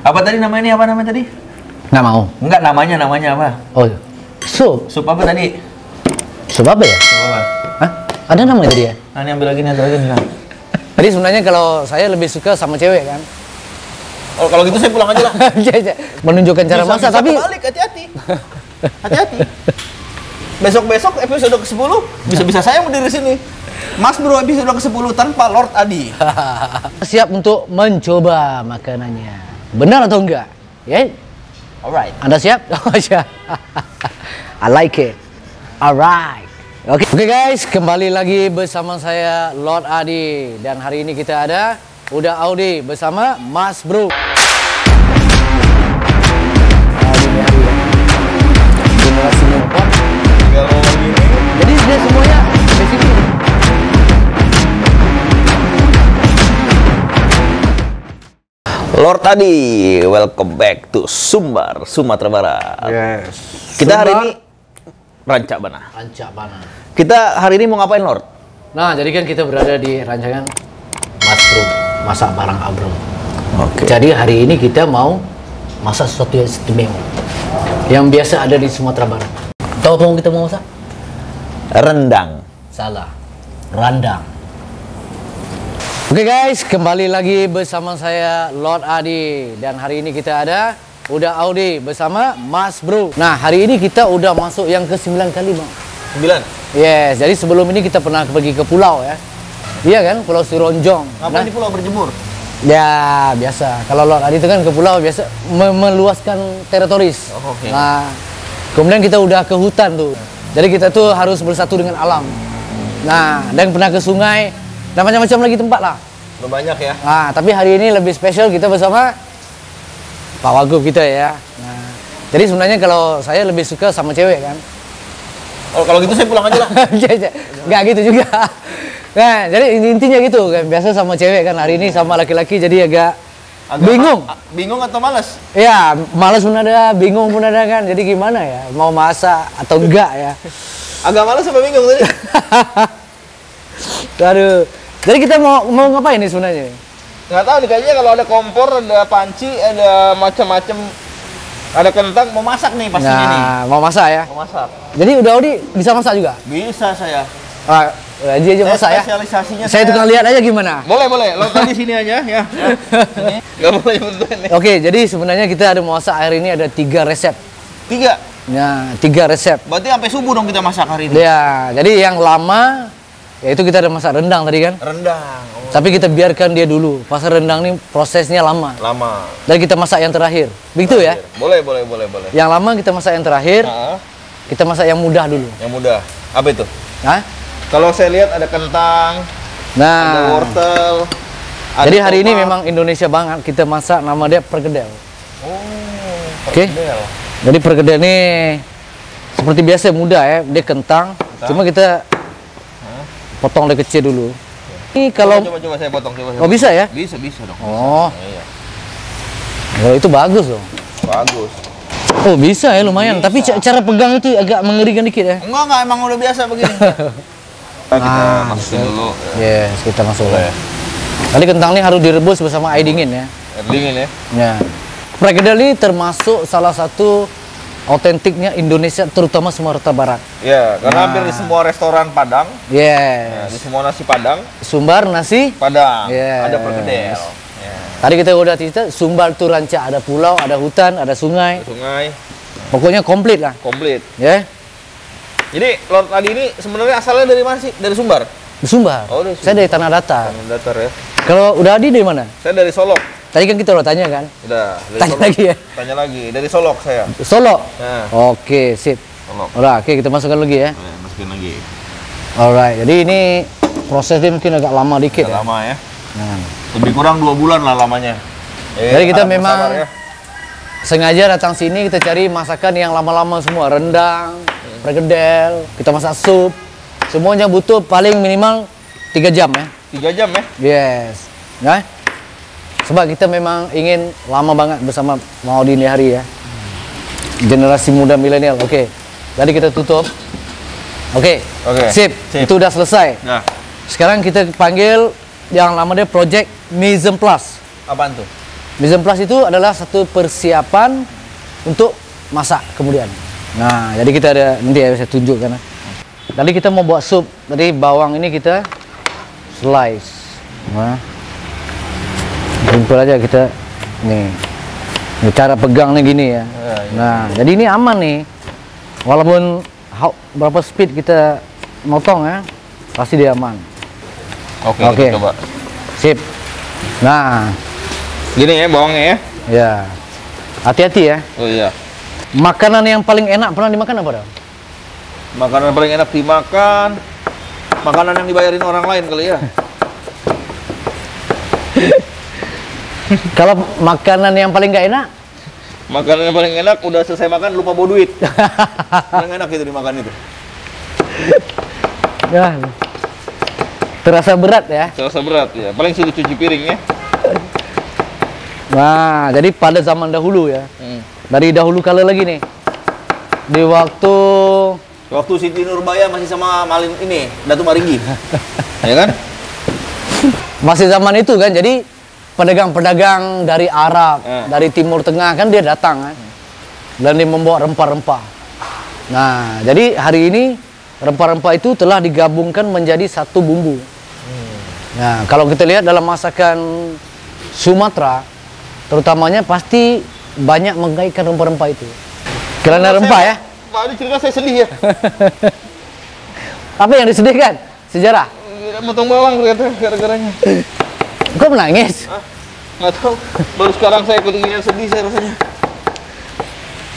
Apa tadi namanya ini? Apa namanya tadi? Nggak mau. Enggak, namanya apa? Oh, sup. Sup apa tadi? Sup apa ya? Sup apa? Hah? Ada namanya tadi ya? Nah, ini ambil lagi nih, lagi nih. Tadi sebenarnya kalau saya lebih suka sama cewek kan. Oh, kalau gitu saya pulang aja lah. Menunjukkan cara masak, tapi balik, hati-hati. Hati-hati. Besok-besok episode ke-10 bisa-bisa saya berdiri sini. Mas Bro episode ke-10 tanpa Lord Adi. Siap untuk mencoba makanannya. Benar atau enggak? Ya. Alright. Anda siap? Oh, siap. I like it. Alright. Oke guys, kembali lagi bersama saya Lord Adi, dan hari ini kita ada Uda Audi bersama Mas Bro. Generasinya kuat. Kalau gini, jadi dia semuanya spesifik. Lord Adi, welcome back to Sumbar, Sumatera Barat. Yes. Kita hari ini Rancak Bana. Kita hari ini mau ngapain, Lord? Nah, jadi kan kita berada di rancangan Mas Bro, masak barang Abro. Oke. Jadi hari ini kita mau masak sesuatu yang istimewa, yang biasa ada di Sumatera Barat. Tahu apa yang kita mau masak? Rendang. Salah, randang. Oke guys, kembali lagi bersama saya Lord Adi, dan hari ini kita ada Uda Audi bersama Mas Bro. Nah, hari ini kita udah masuk yang ke-9 kali, Bang. 9. Yes, jadi sebelum ini kita pernah pergi ke pulau ya. Iya kan, Pulau Sironjong. Ngapain di pulau berjemur? Ya, biasa. Kalau Lord Adi itu kan ke pulau biasa meluaskan teritoris. Oh, oke. Nah, kemudian kita udah ke hutan tuh. Jadi kita tuh harus bersatu dengan alam. Nah, dan pernah ke sungai dan macam-macam lagi tempat lah. Udah banyak ya. Nah, tapi hari ini lebih spesial kita bersama Pak Wagub kita ya. Nah, jadi sebenarnya kalau saya lebih suka sama cewek kan. Oh, kalau gitu saya pulang aja lah. Nggak gitu juga. Nah, jadi intinya gitu kan. Biasa sama cewek kan, hari ini sama laki-laki jadi agak bingung. Bingung atau malas? Ya, malas pun ada, bingung pun ada kan. Jadi gimana ya, mau masak atau enggak ya. Agak malas apa bingung tadi? Aduh. Jadi kita mau ngapain nih sebenarnya? Nggak tahu nih, kayaknya kalau ada kompor, ada panci, ada macam-macam, ada kentang, mau masak nih pastinya nih. Nah, mau masak ya. Mau masak. Jadi udah Audi bisa masak juga? Bisa saya. Ah, dia aja masak ya. Spesialisasinya Saya tukang lihat aja gimana. Boleh. Lo tadi sini aja ya. Sini. Nggak boleh bentukan nih. Oke, jadi sebenarnya kita ada mau masak hari ini ada 3 resep. 3. Nah, 3 resep. Berarti sampai subuh dong kita masak hari ini. Ya, jadi yang lama yaitu kita ada masak rendang tadi kan. Rendang. Oh. Tapi kita biarkan dia dulu. Pasar rendang ini prosesnya lama. Lama. Dan kita masak yang terakhir. Begitu ya? Boleh. Yang lama kita masak yang terakhir. Kita masak yang mudah dulu. Yang mudah. Apa itu? Hah? Kalau saya lihat ada kentang, ada Nah, wortel. Ada jadi hari ini tomat. memang Indonesia banget kita masak, nama dia perkedel. Oh, Oke. perkedel. Jadi perkedel ini seperti biasa mudah ya, dia kentang. Cuma kita potong dari kecil dulu. Ini kalau Coba saya potong. oh bisa ya? Bisa dong. Oh, Iya. kalau itu bagus dong. Bagus. Oh bisa ya lumayan, Bisa. tapi cara pegang itu agak mengerikan dikit ya. Enggak, emang udah biasa begini. Kita masukin dulu. Yes, kita masuk. Boleh. Tadi kentang ini harus direbus bersama air dingin ya. Air dingin ya. Ya. Perkedel ini termasuk salah satu autentiknya Indonesia, terutama Sumatera Barat. Ya, karena hampir di semua restoran Padang, Yes. di semua nasi Padang, Sumbar nasi. Padang Yes. ada perkedel. Ya. Tadi kita udah cerita, Sumbar itu rancak, ada pulau, ada hutan, ada sungai. Sungai Pokoknya komplit lah. komplit. Ya. Jadi Lord Adi ini sebenarnya asalnya dari mana sih? Dari Sumbar? Sumbar. Oh, dari Saya dari Tanah Datar. Tanah datar ya. Kalau udah Adi dari mana? Saya dari Solok. Tadi kan kita udah tanya kan? Udah, dari Tanya Solok. lagi ya? Tanya lagi. Dari Solok saya. Solo. Nah, Oke, sip. Solok. Udah, oke kita masukkan lagi ya. Masukin lagi. Alright, jadi ini prosesnya mungkin agak lama dikit Udah ya. lama ya. Nah, Lebih kurang 2 bulan lah lamanya. Jadi kita harap memang bersabar ya. sengaja datang sini kita cari masakan yang lama-lama semua, rendang, perkedel, kita masak sup. Semuanya butuh paling minimal 3 jam ya. 3 jam ya. Yes. Nah, sebab kita memang ingin lama banget bersama Maudi ini hari ya. Generasi muda milenial. Oke. Jadi kita tutup. Oke. Oke. Sip. Sip. Itu udah selesai. Nah, Sekarang kita panggil yang namanya Project Mise en Place. apaan tuh? Mise en place itu adalah satu persiapan untuk masak kemudian. Nah, jadi kita ada, nanti ya saya tunjukkan. Tadi kita mau buat sup. Tadi bawang ini kita slice. Nah, simple aja kita nih. Cara pegangnya gini ya. Nah, jadi ini aman nih. Walaupun berapa speed kita motong ya, pasti dia aman. Oke. Coba. Sip. Nah, gini ya bawangnya ya. Ya. Hati-hati ya. Oh iya. Makanan yang paling enak pernah dimakan apa dong? Makanan paling enak dimakan, makanan yang dibayarin orang lain kali ya. Kalau makanan yang paling nggak enak? Makanan yang paling enak udah selesai makan lupa bawa duit. Paling enak itu dimakan itu. Ya. Terasa berat ya? Terasa berat ya. Paling sulit cuci piring ya. Nah, jadi pada zaman dahulu ya. Dari dahulu kala lagi nih. Di waktu Siti Nurbaya masih sama Malin ini, Datu Maringgi. Ya kan? Masih zaman itu kan. Jadi pedagang-pedagang dari Arab, dari Timur Tengah kan dia datang kan. Dan dia membawa rempah-rempah. Nah, jadi hari ini rempah-rempah itu telah digabungkan menjadi satu bumbu. Nah, kalau kita lihat dalam masakan Sumatera, terutamanya pasti banyak mengaitkan rempah-rempah itu. Karena rempah ya. Pak, ini cerita saya sedih ya. Apa yang disedihkan? Sejarah? Motong bawang ternyata gara-garanya. Kok menangis? Nggak tahu. Baru sekarang saya ketinggian sedih saya rasanya.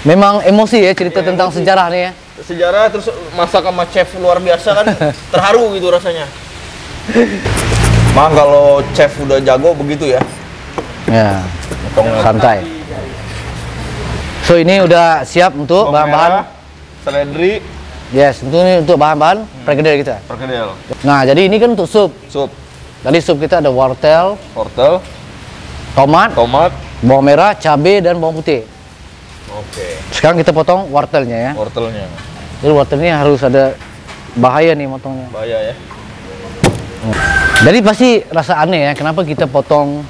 Memang emosi ya cerita tentang emosi. Sejarah nih ya. Sejarah terus masak sama chef luar biasa kan terharu gitu rasanya. Mang kalau chef udah jago begitu ya. Ya. Santai. So ini udah siap untuk bahan-bahan seledri. Yes, ini untuk bahan-bahan perkedel kita. Perkedel. Nah, jadi ini kan untuk sup. Sup. Tadi sup kita ada wortel, tomat, bawang merah, cabai dan bawang putih. Oke. Sekarang kita potong wortelnya ya. Wortelnya. Jadi wortelnya harus ada bahaya nih motongnya. Bahaya ya. Jadi pasti rasa aneh ya, kenapa kita potong,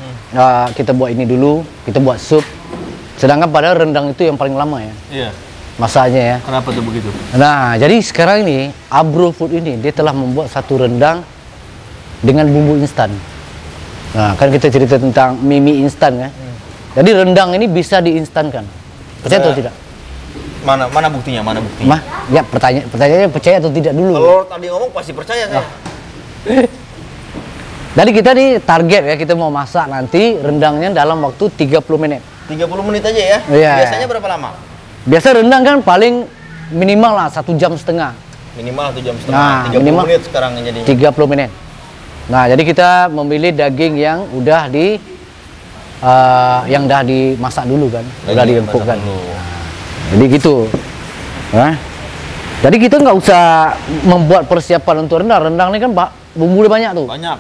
kita buat ini dulu, kita buat sup. Sedangkan padahal rendang itu yang paling lama ya. Iya. Masaknya ya. Kenapa tuh begitu? Nah, jadi sekarang ini Abro Food ini dia telah membuat satu rendang dengan bumbu instan. Nah, kan kita cerita tentang mie instan ya. Jadi rendang ini bisa diinstankan. Percaya atau tidak? Mana buktinya? Mah, ya pertanyaannya percaya atau tidak dulu. Kalau tadi ngomong pasti percaya saya. Jadi kita nih target ya, kita mau masak nanti rendangnya dalam waktu 30 menit. 30 menit aja ya? Iya. Biasanya berapa lama? Biasa rendang kan paling minimal lah 1,5 jam. Minimal 1,5 jam. Nah, 30 menit sekarang jadinya. 30 menit. Nah, jadi kita memilih daging yang udah dimasak dulu kan, udah diempukkan. Jadi gitu. Nah, jadi kita nggak usah membuat persiapan untuk rendang. Rendang ini kan bumbu banyak tuh. Banyak.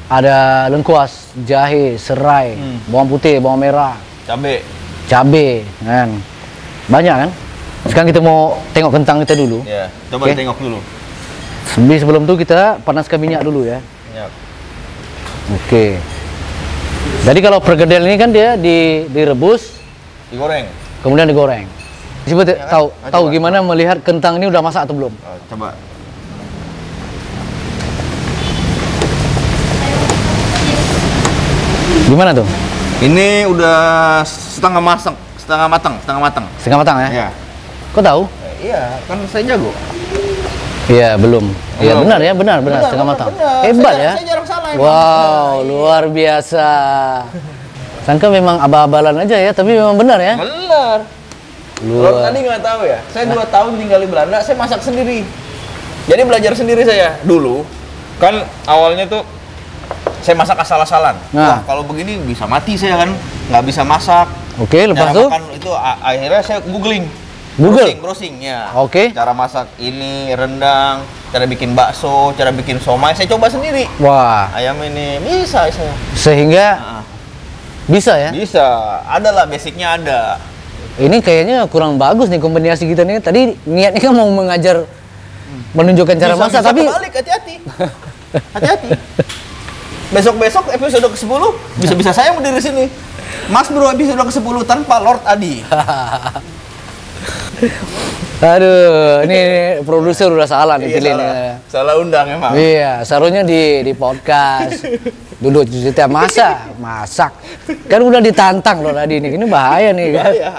Ada lengkuas, jahe, serai, bawang putih, bawang merah, cabai, kan. Banyak kan? Sekarang kita mau tengok kentang kita dulu. Ya, coba tengok dulu. Sebelum itu kita panaskan minyak dulu ya. Minyak. Oke. Jadi kalau perkedel ini kan dia direbus, digoreng, kemudian digoreng. Coba tahu gimana melihat kentang ini udah masak atau belum? Coba. Gimana tuh? Ini udah setengah matang. Setengah matang ya? Iya. Kok tahu? Iya, kan saya jago. Iya, belum. Iya, benar setengah matang. Hebat ya. Saya jarang salah. Wow, luar biasa. Sangka memang abal-abalan aja ya, tapi memang benar ya? Benar. Kalau tadi nggak tahu ya, saya 2 tahun tinggal di Belanda, saya masak sendiri. Jadi belajar sendiri saya dulu. Kan awalnya tuh saya masak asal-asalan. Wah, kalau begini bisa mati saya kan, nggak bisa masak. Oke, lepas itu? Itu akhirnya saya browsing ya. Oke. Cara masak ini rendang, cara bikin bakso, cara bikin somai, saya coba sendiri. Wah. Ayam ini bisa saya. Sehingga bisa ya? Bisa, ada lah basicnya ada. Ini kayaknya kurang bagus nih kombinasi kita nih. Tadi niatnya kan mau mengajar, menunjukkan cara masak, tapi balik, hati-hati. Hati-hati. Besok-besok episode ke-10 bisa-bisa saya berdiri sini. Mas Bro episode ke-10 tanpa Lord Adi. Aduh, ini produser udah salah nih pilih. Salah undang emang. Iya, seharusnya di podcast. Duduk cerita masak. Kan udah ditantang loh tadi ini bahaya nih kan. Bahaya.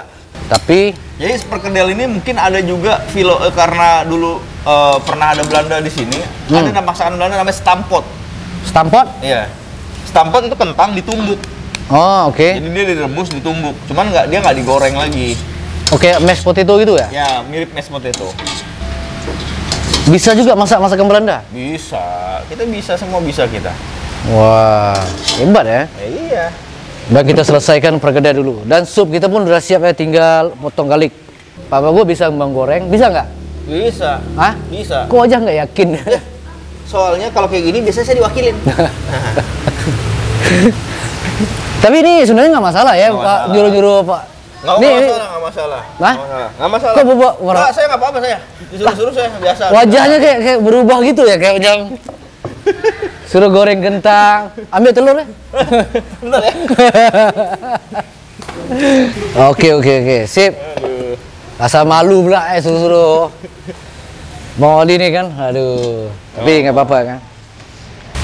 Tapi jadi perkedel ini mungkin ada juga karena dulu pernah ada Belanda di sini. Ada masakan Belanda namanya stampot. Stampot? Iya. Stampot itu kentang ditumbuk. Oh, oke. Jadi dia direbus ditumbuk. Cuman dia nggak digoreng lagi. Oke, mashed potato gitu ya? Ya, mirip mashed potato. Bisa juga masakan Belanda? Bisa. Kita bisa, semua bisa kita. Wah, hebat ya? Iya. Dan kita selesaikan perkedel dulu. Dan sup kita pun udah siap ya, tinggal potong garlic. Papa gue bisa menggoreng, bisa nggak? Bisa. Hah? Bisa. Kok aja nggak yakin? Soalnya kalau kayak gini biasanya saya diwakilin. Tapi ini sebenarnya nggak masalah ya, Pak. Nyuruh-nyuruh Pak. Nggak masalah. Hah? Nggak masalah. Kok bawa? Nggak, saya nggak apa-apa saya. Disuruh-suruh saya biasa. Wajahnya kayak berubah gitu ya, kayak macam suruh goreng kentang, ambil telur ya. Bentar ya. Oke, sip. Rasa malu pula suruh-suruh. Mau ini kan, aduh. Tapi nggak apa-apa kan.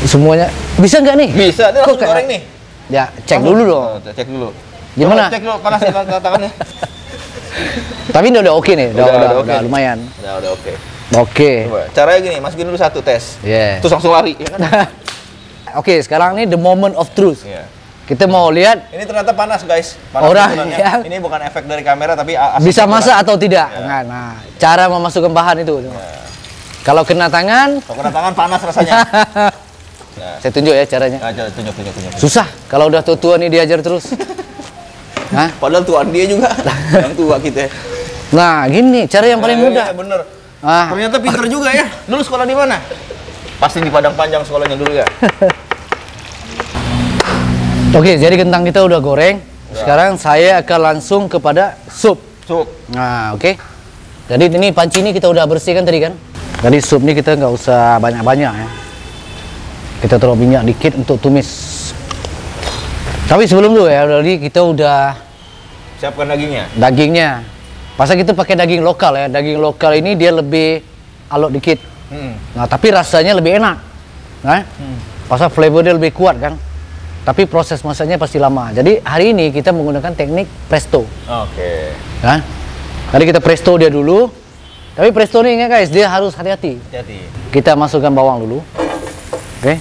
Semuanya bisa nggak nih? Bisa, ini langsung goreng nih. Ya, cek dulu dong. Cek dulu. Gimana? Cek dulu panas tangannya. Tapi ini udah oke nih, udah lumayan. Udah oke. Oke. Caranya gini, masukin dulu satu tes. Iya. Terus langsung lari, ya kan? Oke, sekarang ini the moment of truth. Iya. Kita mau lihat ini ternyata panas, guys. Panas orang yang ini bukan efek dari kamera tapi bisa masak atau tidak. Ya. Nah, cara memasukkan bahan itu. Ya. Kalau kena tangan panas rasanya. Nah. Saya tunjuk ya caranya. Nah, tunjuk. Susah kalau udah tua nih diajar terus. Hah? Padahal tuan dia juga yang tua kita. Nah, gini cara yang paling mudah. Ya, bener. Ternyata pinter juga ya. Dulu sekolah di mana? Pasti di Padang Panjang sekolahnya dulu ya. Oke, jadi kentang kita udah goreng. Sekarang saya akan langsung kepada sup. Nah, oke. Jadi ini panci ini kita udah bersihkan tadi kan. Jadi sup ini kita nggak usah banyak-banyak ya. Kita taruh minyak dikit untuk tumis. Tapi sebelum itu ya, tadi kita udah siapkan dagingnya. Dagingnya. Masa kita pakai daging lokal ya. Daging lokal ini dia lebih alot dikit. Nah, tapi rasanya lebih enak. Nah, masa flavor dia lebih kuat kan. Tapi proses masaknya pasti lama. Jadi hari ini kita menggunakan teknik presto. Oke. Nah, tadi kita presto dia dulu. Tapi presto ini ingat guys, dia harus hati-hati. Kita masukkan bawang dulu. Oke.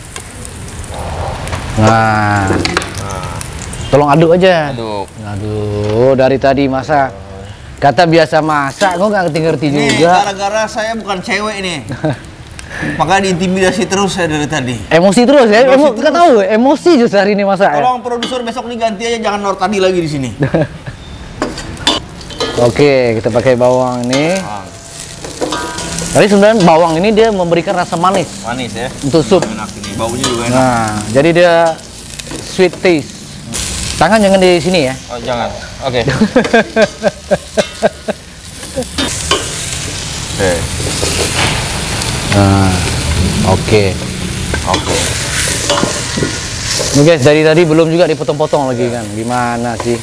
Nah, tolong aduk aja. Aduh, dari tadi masak. Kata biasa masak, kok nggak ngerti-ngerti juga. Gara-gara saya bukan cewek nih. Makanya diintimidasi terus saya dari tadi. Emosi terus ya? Nggak tahu, emosi justru hari ini masak. Tolong produser besok nih ganti aja, jangan Lord tadi lagi di sini. Oke, kita pakai bawang ini. Tapi sebenarnya bawang ini dia memberikan rasa manis. Manis ya. Untuk sup. Enak ini, baunya juga enak. Nah, jadi dia sweet taste. Tangan jangan di sini ya. Oh, jangan. Oke. Nah, oke. Ini guys, dari tadi belum juga dipotong-potong lagi kan. Gimana sih?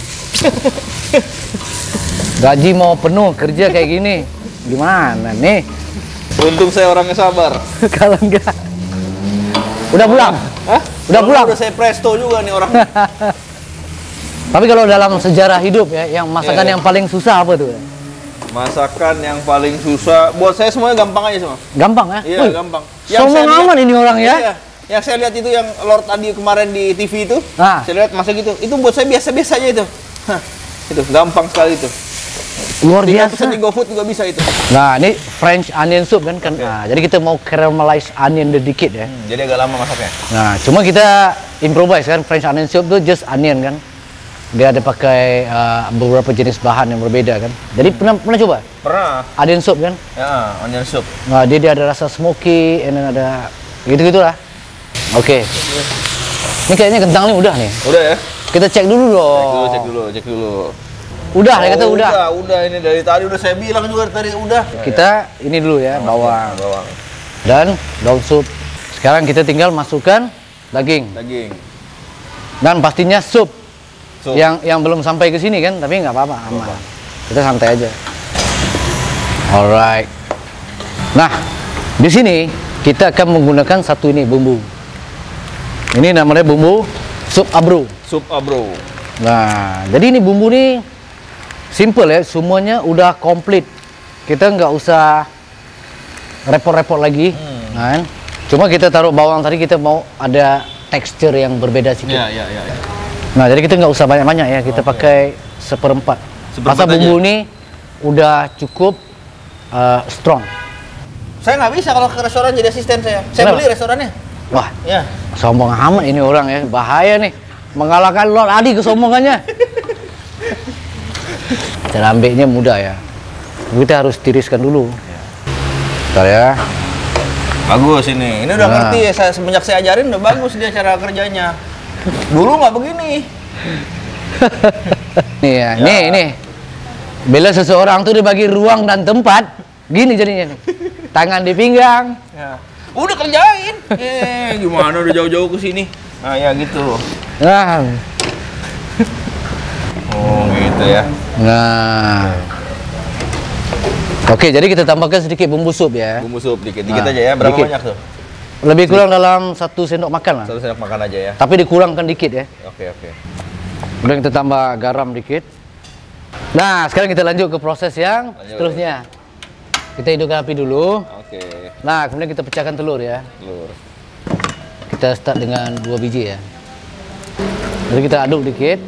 Gaji mau penuh kerja kayak gini. Gimana nih? Untung saya orangnya sabar. Kalau enggak. Udah pulang? Hah? Udah pulang? Udah saya presto juga nih orangnya. Tapi kalau dalam sejarah hidup ya, yang masakan yang paling susah apa tuh? Masakan yang paling susah buat saya semuanya gampang aja semua. Gampang ya? Iya, gampang. Sombong aman ini orang ya. Iya. Yang saya lihat itu yang Lord tadi kemarin di TV itu. Saya lihat masak gitu. Itu buat saya biasa-biasa aja itu. Itu gampang sekali itu. Luar biasa. Pesan di GoFood juga bisa itu. Nah, ini French onion soup kan. Nah, jadi kita mau caramelize onion dikit ya. Jadi agak lama masaknya. Nah, cuma kita improvise kan. French onion soup tuh just onion kan. Dia ada pakai beberapa jenis bahan yang berbeda kan. Jadi pernah coba? Pernah. Onion soup kan? Ya, onion soup. Nah, dia ada rasa smoky, and then ada gitu-gitulah. Oke. Ini kayaknya kentang ini udah nih. Udah ya? Kita cek dulu dong. Cek dulu. Udah, dia kata udah. Udah ini dari tadi udah saya bilang juga tadi udah. Kita ini dulu ya, bawang. Dan daun sup. Sekarang kita tinggal masukkan daging. Daging. Dan pastinya sup. Sup. Yang belum sampai ke sini kan, tapi nggak apa-apa, aman. Kita santai aja. Alright. Nah, di sini kita akan menggunakan satu ini bumbu. Ini namanya bumbu sup abro. Sup abro. Nah, jadi ini bumbu nih simple ya, semuanya udah komplit. Kita nggak usah repot-repot lagi, kan? Cuma kita taruh bawang tadi, kita mau ada tekstur yang berbeda sedikit. Iya. Nah, jadi kita nggak usah banyak-banyak ya, kita pakai seperempat. Rasa bumbu ini udah cukup strong. Saya nggak bisa kalau ke restoran jadi asisten saya. Saya Kenapa? beli restorannya. Wah, Ya. sombong amat ini orang ya, bahaya nih. Mengalahkan Lord Adi kesombongannya. Cara ambilnya mudah ya. Kita harus tiriskan dulu. Bentar ya. Bagus ini. Ini udah ngerti ya. Semenjak saya ajarin udah bagus dia cara kerjanya. Dulu nggak begini. Nih ya, nih. Bila seseorang tuh dibagi ruang dan tempat, gini jadinya nih. Tangan di pinggang. Ya. Udah kerjain. Gimana udah jauh-jauh ke sini. Nah, ya gitu. Nah. Oh, gitu ya. Nah. Oke, jadi kita tambahkan sedikit bumbu sup ya. Bumbu sup dikit-dikit aja ya. Berapa dikit. banyak tuh? Lebih kurang dalam 1 sendok makan lah. 1 sendok makan aja ya. Tapi dikurangkan dikit ya. Oke. Kemudian kita tambah garam dikit. Nah, sekarang kita lanjut ke proses yang seterusnya. Kita hidupkan api dulu. Oke. Nah, kemudian kita pecahkan telur ya. Telur. Kita start dengan 2 biji ya. Jadi kita aduk dikit.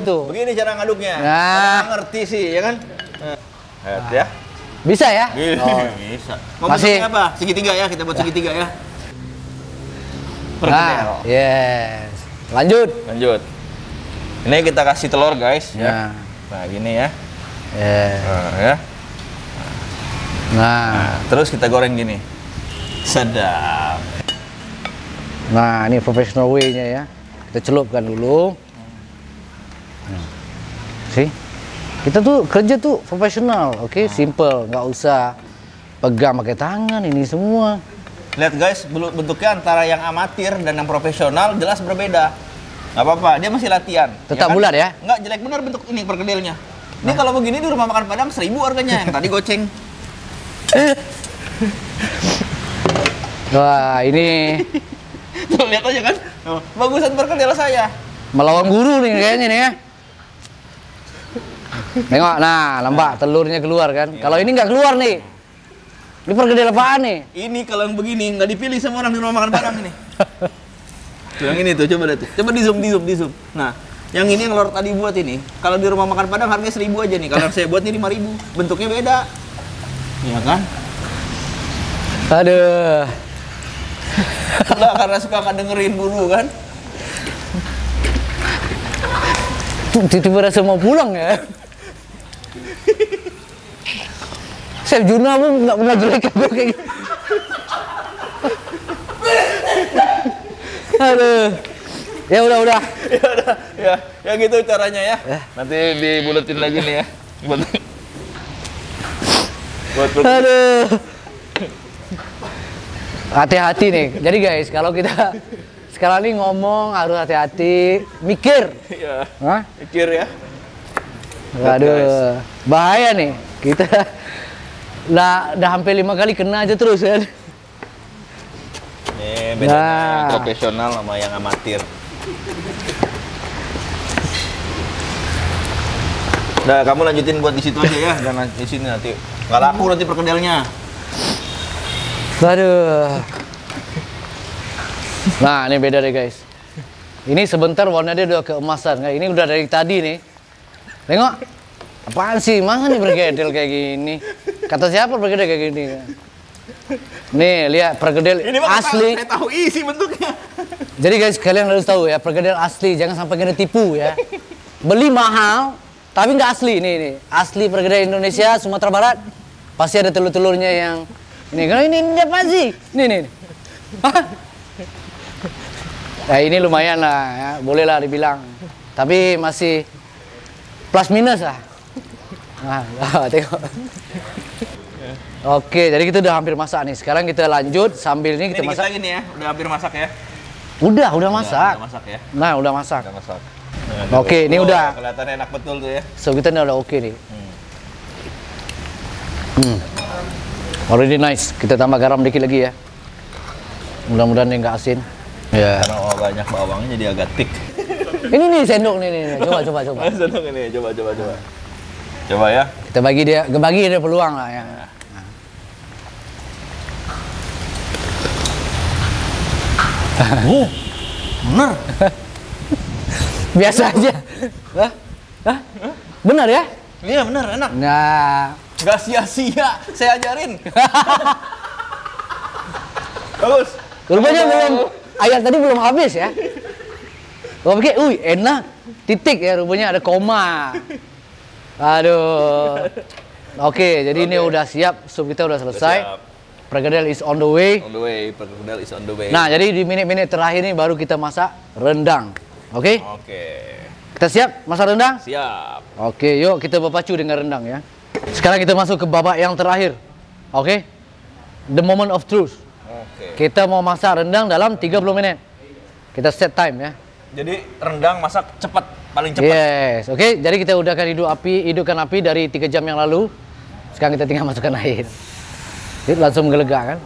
Tuh. Begini cara ngaduknya. Nah. Nggak ngerti sih, ya kan? Ya. Bisa ya? Bisa. Mau Masih. bentuknya apa? Segitiga ya, kita buat segitiga ya. Nah, yes. Lanjut. Lanjut. Ini kita kasih telur guys. Ya. Nah gini ya. Yes. Ya. Nah, Terus kita goreng gini. Sedap. nah ini professional way-nya ya. Kita celupkan dulu. See? Kita tuh kerja tuh profesional, oke? Simple, nggak usah pegang pakai tangan ini semua. Lihat guys, bentuknya antara yang amatir dan yang profesional jelas berbeda. Nggak apa-apa, dia masih latihan. Tetap kan? bulat ya? Nggak jelek benar bentuk ini perkedelnya. Ini kalau begini di rumah makan Padang 1.000 harganya, yang tadi goceng. Wah, ini Tuh lihat aja kan, bagusan perkedel saya. melawan guru nih kayaknya nih ya. Tengok, nah nampak telurnya keluar kan. Kalau ini nggak keluar nih, ini perkedel apaan nih? Ini kalau yang begini nggak dipilih sama orang di rumah makan Padang ini. Tuh yang ini tuh, coba lihat tuh. Coba di zoom. Nah, yang ini yang Lord tadi buat ini, kalau di rumah makan Padang harganya 1.000 aja nih. Kalau yang saya buat ini 5.000. Bentuknya beda. Iya kan? Aduh. Enggak, karena suka nggak dengerin guru kan? Tiba-tiba rasa mau pulang ya. Chef Juna pun nggak pernah jelek gue kayak gitu. Aduh. Ya udah. Ya gitu caranya ya. Nanti dibuletin lagi nih ya. Buat Aduh. Hati-hati nih. Jadi guys, kalau kita sekarang ini ngomong harus hati-hati, mikir. ya, Hah? pikir ya. Aduh, bahaya nih. Kita udah hampir 5 kali kena aja terus kan. Nih bedanya Nah. profesional sama yang amatir. Udah, kamu lanjutin buat di situ aja ya, jangan di sini nanti. Nggak laku nanti perkedelnya. Aduh. Nah, ini beda deh guys. Ini sebentar warnanya udah keemasan. Nah, ini udah dari tadi nih. Tengok. Apaan sih? Mana nih perkedel kayak gini? Kata siapa perkedel kayak gini? Nih, lihat perkedel Ini mah asli. saya tahu isi bentuknya. Jadi guys, kalian harus tahu ya, perkedel asli. Jangan sampai kena tipu ya. Beli mahal, tapi nggak asli. Nih. Asli perkedel Indonesia, Sumatera Barat. Pasti ada telur-telurnya yang ini. Kalau ini apa sih? Nih. Nah, ini lumayan lah ya, boleh lah dibilang. Tapi masih plus minus lah. Nah, tengok. Oke, jadi kita udah hampir masak nih. Sekarang kita lanjut sambil ini kita Ini dikit masak. lagi nih ya, udah hampir masak ya. Udah masak. Udah masak ya. Nah, udah masak. Udah masak. Nah, Oke, ini udah. Kelihatan enak betul tuh ya. So kita udah oke nih. Already nice. Kita tambah garam dikit lagi ya. Mudah-mudahan dia nggak asin. Ya. Karena banyak bawangnya jadi agak thick. Ini nih sendok nih. Coba. Sendok ini, coba. Coba ya. Kita bagi dia peluang lah ya. Bener. Biasa aja. Hah? Benar ya? Iya bener, enak. Nah, Gak sia-sia, saya ajarin. Bagus. rupanya ayat tadi belum habis ya. Gua pikir, enak. Titik ya, rupanya ada koma. Aduh. Oke, jadi ini udah siap, sup kita udah selesai. Perkedel is on the way. Perkedel is on the way. Nah, jadi di menit-menit terakhir ini baru kita masak rendang. Oke? Kita siap masak rendang? Siap. Oke, yuk kita berpacu dengan rendang ya. Sekarang kita masuk ke babak yang terakhir. Oke? The moment of truth. Kita mau masak rendang dalam 30 menit. Kita set time ya. Jadi rendang masak cepat, paling cepat. Yes, oke. Jadi kita hidupkan api dari 3 jam yang lalu. Sekarang kita tinggal masukkan air. Jadi langsung menggelegak kan.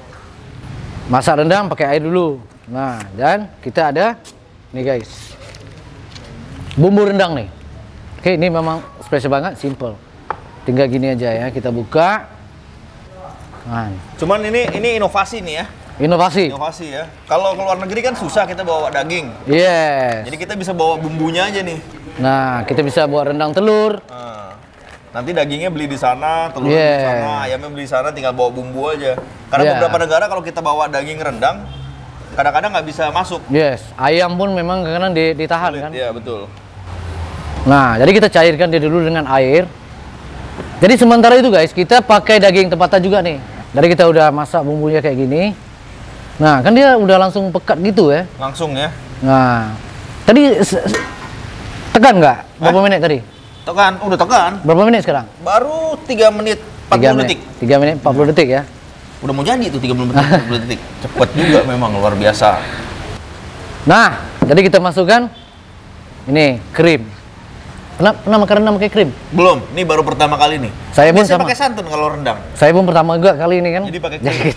Masak rendang pakai air dulu. Nah, dan kita ada nih guys. Bumbu rendang nih. Oke, ini memang spesial banget, simple. Tinggal gini aja ya, kita buka. Nah. Cuman ini inovasi nih ya. Inovasi ya. Kalau ke luar negeri kan susah kita bawa daging. Yes. Jadi kita bisa bawa bumbunya aja nih. Nah, kita bisa buat rendang telur. Nanti dagingnya beli di sana, telurnya di sana, ayamnya beli di sana, tinggal bawa bumbu aja. Karena beberapa negara kalau kita bawa daging rendang, kadang-kadang nggak bisa masuk. Yes, ayam pun memang kadang ditahan kan. Iya betul. Nah, jadi kita cairkan dia dulu dengan air. Jadi sementara itu guys, kita pakai daging tempatan juga nih. Dari kita udah masak bumbunya kayak gini. Nah, kan dia udah langsung pekat gitu ya. Langsung ya. Nah, tadi tekan nggak? Berapa menit tadi? Tekan, udah tekan. Berapa menit sekarang? Baru 3 menit 40 detik. 3 menit 40 detik ya. Udah mau jadi tuh 30 menit 40 detik. Cepet juga memang, luar biasa. Nah, jadi kita masukkan ini krim. Pernah makan rendang pakai krim? Belum, ini baru pertama kali nih. Saya pun pakai santan kalau rendang. Saya pun pertama juga kali ini kan. Jadi pakai krim.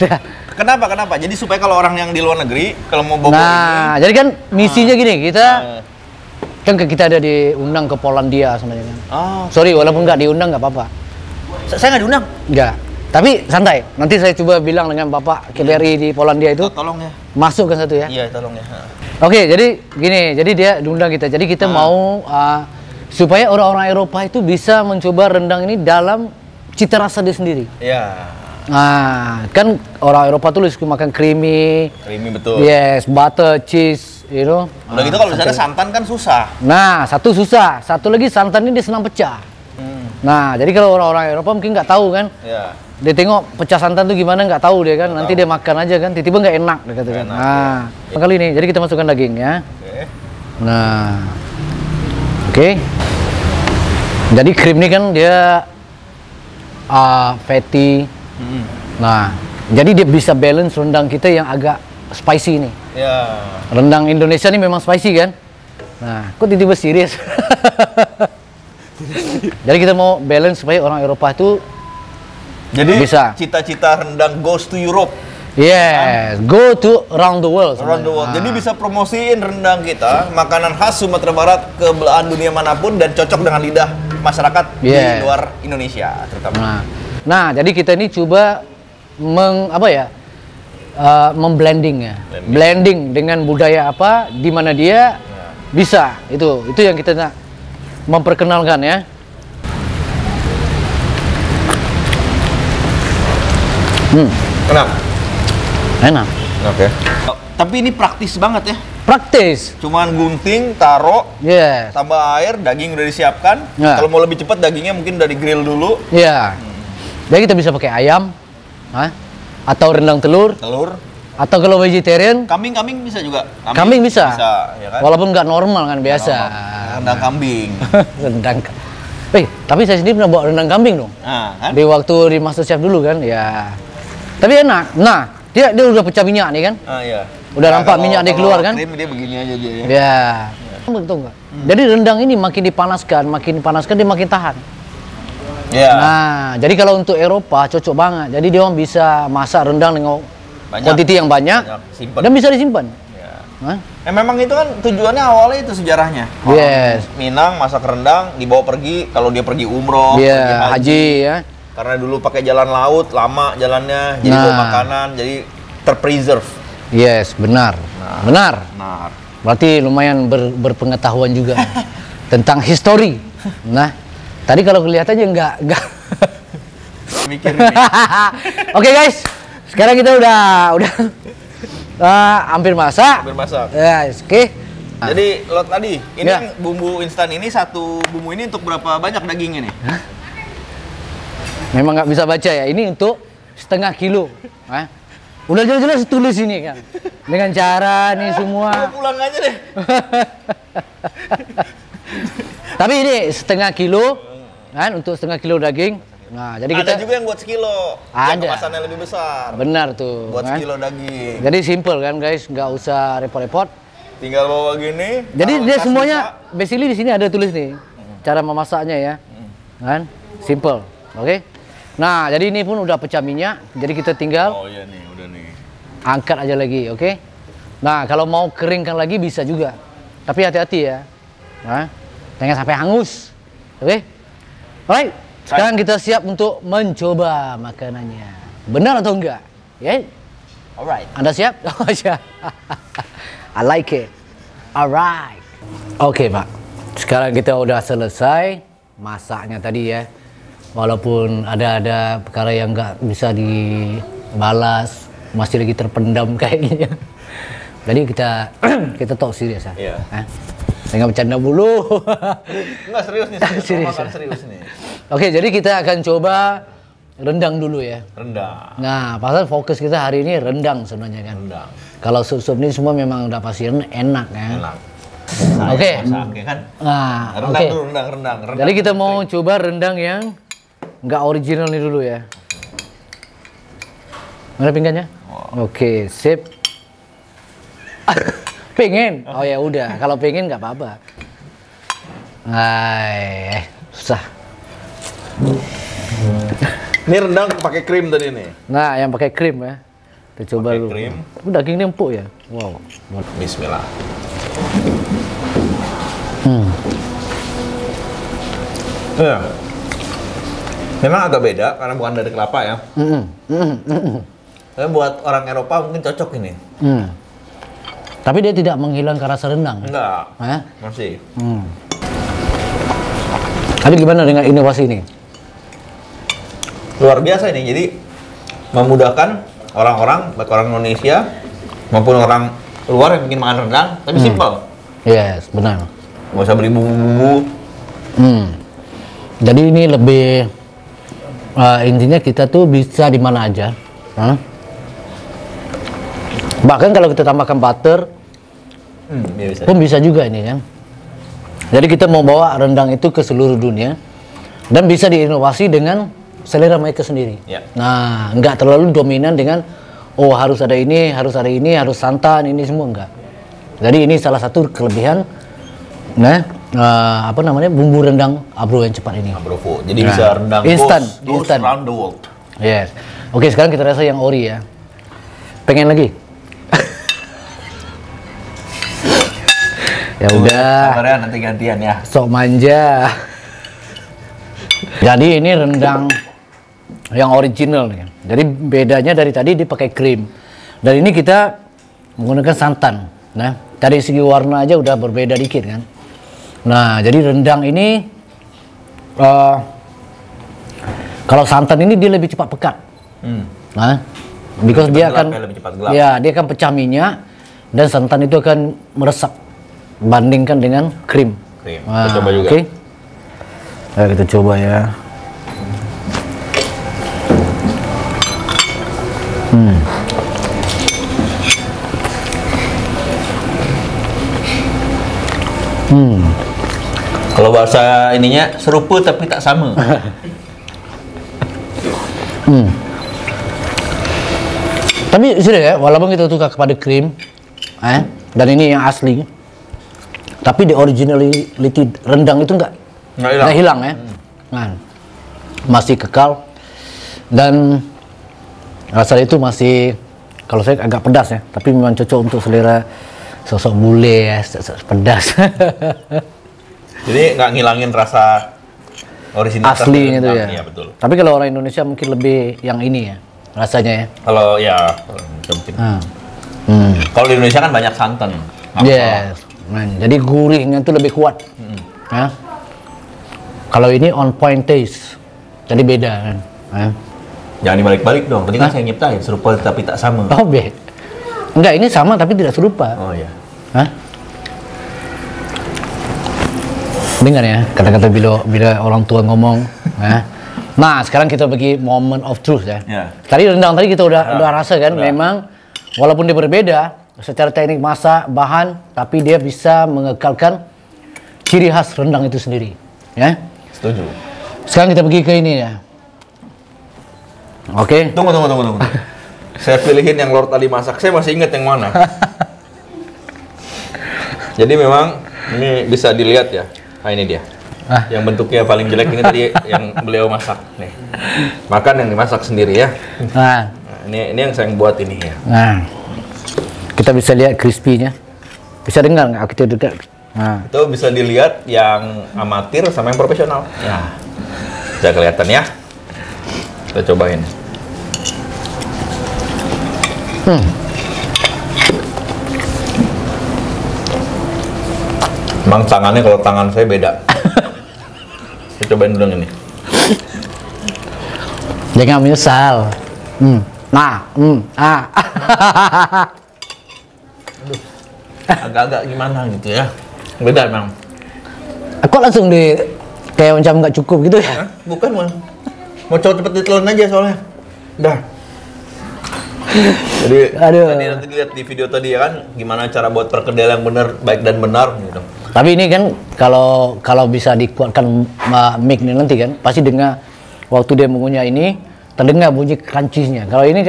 Kenapa? Jadi supaya kalau orang yang di luar negeri kalau mau bawa Nah, jadi kan misinya gini, kita ada diundang ke Polandia sebenarnya kan. Sorry, walaupun nggak diundang nggak apa-apa. Saya nggak diundang? Nggak. Tapi santai. Nanti saya coba bilang dengan Bapak KBRI di Polandia itu. Tolong ya. Masuk kan satu ya? Iya, tolong ya. Oke, jadi gini. Jadi dia diundang kita. Jadi kita mau supaya orang-orang Eropa itu bisa mencoba rendang ini dalam cita rasa dia sendiri. Iya. Nah, kan orang Eropa tuh suka makan creamy. Creamy betul. Yes, butter, cheese, you know. Udah gitu kalau misalnya santan kan susah. Nah, satu susah. Satu lagi santan ini dia senang pecah. Nah, jadi kalau orang-orang Eropa mungkin nggak tahu kan. Iya. Dia tengok pecah santan tuh gimana nggak tahu dia kan. Nanti dia makan aja kan. Tiba-tiba nggak enak dia katakan. Nah, kali ini jadi kita masukkan daging ya. Nah. Oke. Jadi krim ini kan dia fatty. Nah, jadi dia bisa balance rendang kita yang agak spicy nih. Ya. Rendang Indonesia ini memang spicy kan? Nah, kok tiba-tiba serius? Jadi kita mau balance supaya orang Eropa itu bisa. Cita-cita rendang goes to Europe. Yes, go to around the world. Around the world. Jadi bisa promosiin rendang kita, makanan khas Sumatera Barat ke belahan dunia manapun dan cocok dengan lidah masyarakat di luar Indonesia terutama. Nah, jadi kita ini coba memblending ya. Blending dengan budaya apa di mana dia bisa. Itu yang kita nak memperkenalkan ya. Kenapa? Enak. Oke. Tapi ini praktis banget ya. Praktis. Cuman gunting, taruh, tambah air, daging udah disiapkan. Kalau mau lebih cepat dagingnya mungkin udah di-grill dulu. Iya. Jadi kita bisa pakai ayam, atau rendang telur. Atau kalau vegetarian, kambing bisa juga. Kambing bisa. Ya kan? Walaupun nggak normal kan biasa. Rendang kambing. Tapi saya sendiri pernah bawa rendang kambing dong. Kan? Di waktu di MasterChef dulu kan, ya. Tapi enak. Nah, dia udah pecah minyak nih kan? Iya. Udah nampak minyak dia keluar kan? Krim dia begini aja dia. Ya. Betul nggak? Jadi rendang ini makin dipanaskan dia makin tahan. Iya. Nah, jadi kalau untuk Eropa cocok banget. Jadi dia orang bisa masak rendang dengan kuantiti yang banyak dan bisa disimpan. Ya. Memang itu kan tujuannya awalnya itu sejarahnya. Yes. Minang masak rendang dibawa pergi kalau dia pergi umroh, pergi pergi haji ya. Karena dulu pakai jalan laut, lama jalannya, jadi bawa makanan, jadi terpreserve. Yes, benar. Benar. Berarti lumayan berpengetahuan juga tentang histori. Nah, tadi kalau kelihatannya enggak. Mikir. Oke guys, sekarang kita udah hampir masak. Ya, oke. Jadi Lot tadi, ini bumbu instan ini satu bumbu ini untuk berapa banyak dagingnya nih? Memang nggak bisa baca ya. Ini untuk setengah kilo. Udah jelas-jelas tulis ini kan. Dengan cara nih semua. Pulang aja deh. Tapi ini setengah kilo kan untuk setengah kilo daging. Nah, jadi kita ada juga yang buat sekilo. Ada. Yang kemasannya lebih besar. Benar tuh. Buat sekilo daging. Jadi simple kan guys, nggak usah repot-repot. Tinggal bawa gini. Jadi dia semuanya basically di sini ada tulis nih cara memasaknya ya. Kan? Simple. Oke. Nah, jadi ini pun udah pecah minyak. Jadi kita tinggal iya nih, udah nih. Angkat aja lagi, oke? Nah, kalau mau keringkan lagi bisa juga. Tapi hati-hati ya. Nah, jangan sampai hangus. Oke? Alright. Sekarang kita siap untuk mencoba makanannya. Benar atau enggak? Ya? Alright. Anda siap? Oh, ya. I like it. Alright. Oke, Pak. Sekarang kita udah selesai masaknya tadi ya. Walaupun ada perkara yang nggak bisa dibalas, masih lagi terpendam kayaknya. Jadi kita talk serius ya. Iya. Jangan bercanda mulu. Enggak serius nih, serius nih. Oke, jadi kita akan coba rendang dulu ya. Rendang. Nah, pasal fokus kita hari ini rendang sebenarnya kan. Rendang. Kalau sup-sup ini semua memang udah pasti enak ya. Enak. Oke. Kan? Nah, rendang dulu, rendang. Jadi kita mau coba rendang yang nggak original nih dulu ya. Mana pinggannya? Oke, sip. Pengen? Oh ya udah, kalau pengen nggak apa-apa. Susah. Ini rendang pakai krim tadi nih. Nah, yang pakai krim ya. Kita coba dulu. Krim. Dagingnya empuk ya. Wow. Bismillah. Ya. Memang agak beda karena bukan dari kelapa ya. Tapi buat orang Eropa mungkin cocok ini. Tapi dia tidak menghilangkan rasa rendang. Enggak. Masih. Tapi gimana dengan inovasi ini? Luar biasa ini. Jadi memudahkan orang-orang, baik orang Indonesia maupun orang luar yang bikin makan rendang, tapi simple. Yes, benar. Nggak usah beli bumbu-bumbu. Jadi ini lebih intinya kita tuh bisa di mana aja. Bahkan kalau kita tambahkan butter pun bisa juga ini kan. Jadi kita mau bawa rendang itu ke seluruh dunia dan bisa diinovasi dengan selera mereka sendiri. Ya. Nah, nggak terlalu dominan dengan harus ada ini, harus santan, ini semua enggak. Jadi ini salah satu kelebihan bumbu rendang Abro yang cepat ini. Abro Food. Jadi bisa rendang instan around the world. Yes. Oke, sekarang kita rasa yang ori ya. Pengen lagi? Ya udah. Sabarnya nanti gantian ya. Sok manja. Jadi ini rendang yang original nih. Jadi bedanya dari tadi dia pakai krim. Dan ini kita menggunakan santan. Nah, dari segi warna aja udah berbeda dikit kan. Nah, jadi rendang ini kalau santan ini dia lebih cepat pekat. Nah, because dia akan dia akan pecah minyak dan santan itu akan meresap bandingkan dengan krim. Kita coba juga. Oke. Ayo kita coba ya. Kalau bahasa ininya seruput tapi tak sama. Tapi sudah ya, walaupun kita suka kepada krim, dan ini yang asli, Tapi the originality rendang itu nggak hilang ya. Nah, masih kekal dan rasa itu masih, kalau saya agak pedas ya, tapi memang cocok untuk selera sosok bule ya, pedas. Jadi nggak ngilangin rasa original aslinya itu ya. Iya, betul. Tapi kalau orang Indonesia mungkin lebih yang ini ya rasanya ya. Kalau ya mungkin. Kalau di Indonesia kan banyak santan. Yes. Jadi gurihnya itu lebih kuat. Ya. Kalau ini on point taste, jadi beda kan. Ya. Jangan dibalik-balik dong. Tadi kan saya nyiptain serupa tapi tak sama. Oh enggak, ini sama tapi tidak serupa. Oh iya. Hah? Dengar ya kata-kata bila orang tua ngomong. Ya. Nah sekarang kita bagi moment of truth ya. Tadi rendang tadi kita udah rasa kan, memang walaupun dia berbeda secara teknik masak, bahan, tapi dia bisa mengekalkan ciri khas rendang itu sendiri. Ya. Setuju. Sekarang kita pergi ke ini ya. Oke. Tunggu. Saya pilihin yang Lord tadi masak. Saya masih ingat yang mana. Jadi memang ini bisa dilihat ya. Nah ini dia. Yang bentuknya paling jelek ini tadi yang beliau masak. Nih. Makan yang dimasak sendiri ya. Nah, ini yang saya buat ini ya. Nah. Kita bisa lihat crispy-nya. Bisa dengar nggak kita dekat? Nah. Itu bisa dilihat yang amatir sama yang profesional. Ya. Bisa kelihatan ya. Kita cobain. Emang tangannya kalau tangan saya beda. Kita cobain dulu ini. Jangan menyesal. Agak-agak gimana gitu ya. Beda emang. Aku langsung kayak macam nggak cukup gitu ya. Bukan, Bang. Mau coba cepet ditelan aja soalnya. Udah. Jadi tadi nanti dilihat di video tadi ya kan gimana cara buat perkedel yang benar, baik dan benar gitu. Tapi ini kan kalau bisa dikuatkan mic ini nanti kan pasti dengar waktu dia mengunyah ini terdengar bunyi crunchiesnya. Kalau ini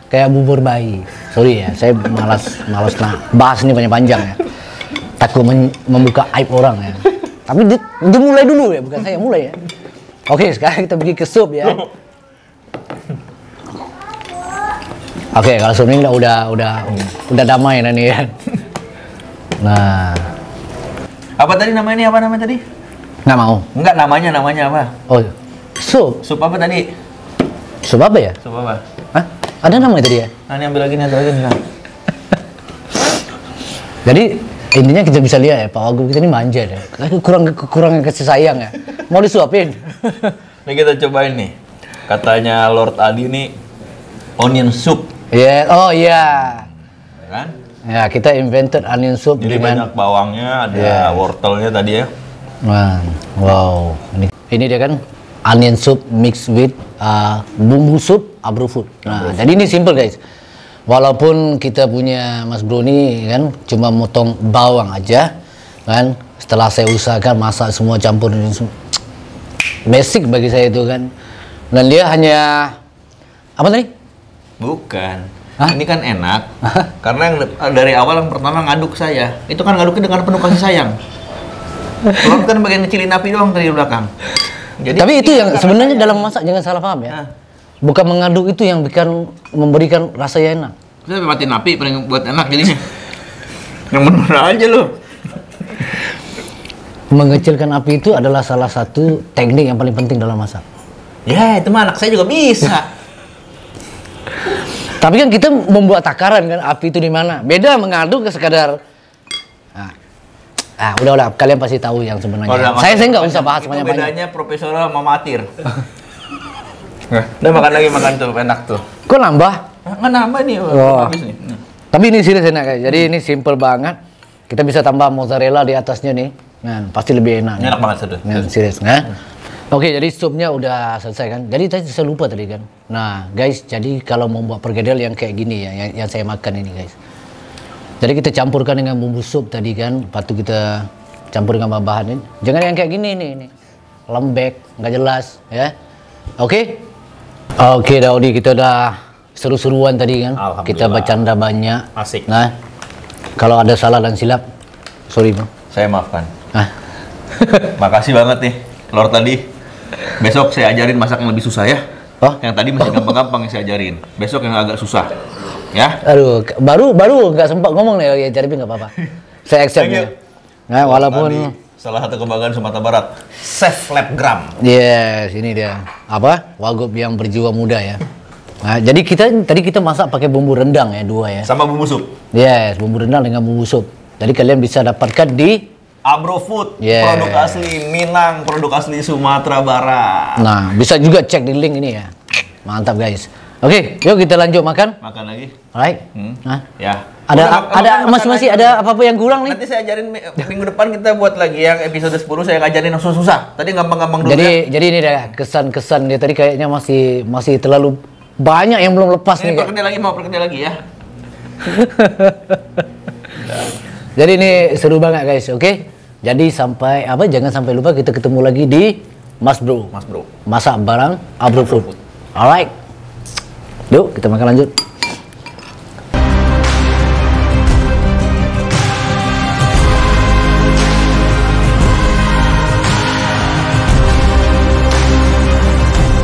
kayak bubur bayi. Sorry ya, saya malas bahas ini panjang ya. Takut membuka aib orang ya. Tapi dia mulai dulu ya, bukan saya mulai ya. Oke, sekarang kita pergi ke sup ya. Oke, kalau sup ini udah damai nih ya. Nah, apa tadi namanya? Apa namanya tadi? Nggak mau. Enggak, namanya apa? Oh, sup. Sup apa tadi? Sup apa ya? Sup apa? Hah? Ada namanya tadi ya? Nah, ini ambil lagi nih. Nah. Jadi intinya kita bisa lihat ya, Pak Wagub kita ini manja deh. Kekurangan kasih sayang ya. Mau disuapin? Ini kita cobain nih. Katanya Lord Adi nih onion soup. Iya, oh iya. Kan? Ya, kita invented onion soup. Jadi banyak bawangnya, ada wortelnya tadi ya. Nah, wow. Ini dia kan onion soup mixed with bumbu sup Abrofood. Nah, jadi ini simple guys. Walaupun kita punya Mas Bro ini kan cuma motong bawang aja kan, setelah saya usahakan masak semua campur ini basic bagi saya itu kan. Dan dia hanya apa tadi? Bukan. Ini kan enak. Karena yang dari awal yang pertama ngaduk saya. Itu kan ngaduknya dengan penuh kasih sayang. Kalau kan bagian ngecilin api doang dari belakang. Jadi tapi itu yang sebenarnya dalam masak jangan salah paham ya. Bukan mengaduk itu yang memberikan rasanya enak. Saya matiin api paling buat enak jadinya. Yang bener aja loh. Mengecilkan api itu adalah salah satu teknik yang paling penting dalam masak. Ya, itu mah anak saya juga bisa. Tapi kan kita membuat takaran kan api itu di mana. Beda mengaduk ke sekadar. Udah kalian pasti tahu yang sebenarnya. Saya nggak usah bahas banyak-banyak. Bedanya profesional sama amatir. Udah makan tuh, enak tuh. Kok nambah? Nggak nambah nih. Habis nih. Tapi ini serius enak guys. Jadi ini simple banget. Kita bisa tambah mozzarella di atasnya nih. Nah, pasti lebih enak. Enak banget sudah. Nah, serius nah. Oke, jadi supnya udah selesai kan. Jadi tadi saya lupa tadi kan. Nah, guys, jadi kalau mau buat perkedel yang kayak gini ya, yang saya makan ini guys. Jadi kita campurkan dengan bumbu sup tadi kan. Lepas itu kita campur dengan bahan-bahan ini. Jangan yang kayak gini nih. Lembek, nggak jelas ya. Oke. Oke, Daudi, kita udah seru-seruan tadi kan. Kita bercanda banyak. Asik. Nah, kalau ada salah dan silap, Sorry bang. Saya maafkan. Ah. Makasih banget nih, Lord tadi. Besok saya ajarin masak yang lebih susah ya. Oh? Yang tadi masih gampang-gampang yang saya ajarin. Besok yang agak susah. Ya. Aduh, baru nggak sempat ngomong nih, ya jadi nggak apa-apa. Saya accept ya. Nah, walaupun tadi, salah satu kebanggaan Sumatera Barat, Chef Labgram. yes, ini dia. Apa? Wagub yang berjiwa muda ya. Nah, jadi tadi kita masak pakai bumbu rendang ya, 2 ya. Sama bumbu sup. Yes, bumbu rendang dengan bumbu sup. Jadi kalian bisa dapatkan di Abro Food, Yeah. produk asli Minang, produk asli Sumatera Barat. Nah, bisa juga cek di link ini ya. Mantap guys. Oke, yuk kita lanjut makan. Makan lagi. Alright. Nah, ya. Ada masih ada apa-apa yang kurang nih? Nanti saya ajarin minggu depan kita buat lagi yang episode 10 saya ngajarin yang susah-susah. Tadi gampang-gampang dulu. Jadi ini dah kesan-kesan dia tadi kayaknya masih terlalu banyak yang belum lepas nih. Mau perkedel lagi ya. Jadi ini seru banget guys, oke? Jadi jangan sampai lupa kita ketemu lagi di Mas Bro. Mas Bro. Masak barang Abro Food. Alright. Yuk kita makan lanjut.